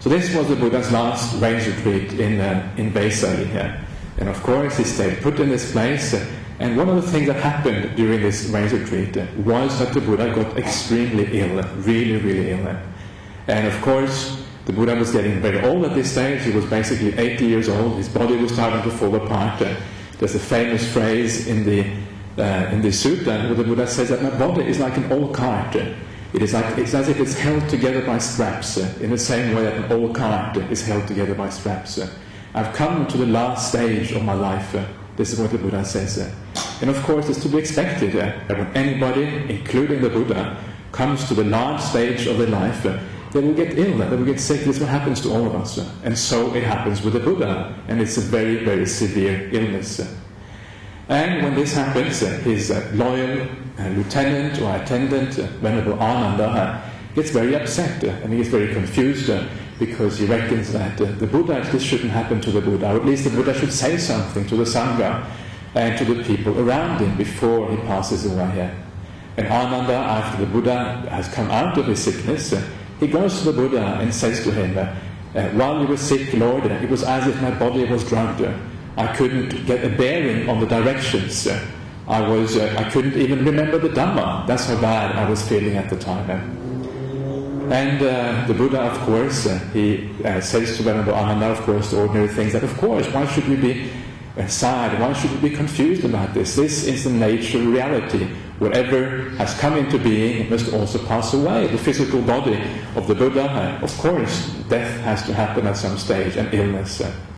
So this was the Buddha's last rains retreat in Baisali here. And of course he stayed put in this place, and one of the things that happened during this rains retreat was that the Buddha got extremely ill, really, really ill. And of course the Buddha was getting very old at this stage. He was basically 80 years old. His body was starting to fall apart. There's a famous phrase in the Sutta where the Buddha says that my body is like an old cart. It's as if it's held together by straps, in the same way that an old cart is held together by straps. I've come to the last stage of my life. This is what the Buddha says. And of course it's to be expected that when anybody, including the Buddha, comes to the last stage of their life, they will get ill, they will get sick. This is what happens to all of us. And so it happens with the Buddha, and it's a very, very severe illness. And when this happens, his loyal lieutenant or attendant, Venerable Ananda, gets very upset, and he gets very confused, because he reckons that the Buddha, this shouldn't happen to the Buddha, or at least the Buddha should say something to the Sangha and to the people around him before he passes away. And Ananda, after the Buddha has come out of his sickness, he goes to the Buddha and says to him, while you were sick, Lord, it was as if my body was drugged. I couldn't get a bearing on the directions. I couldn't even remember the Dhamma. That's how bad I was feeling at the time. And the Buddha, of course, he says to Venerable Ananda, of course, the ordinary things, that of course, why should we be sad? Why should we be confused about this? This is the nature of reality. Whatever has come into being must also pass away. The physical body of the Buddha, of course, death has to happen at some stage, and illness.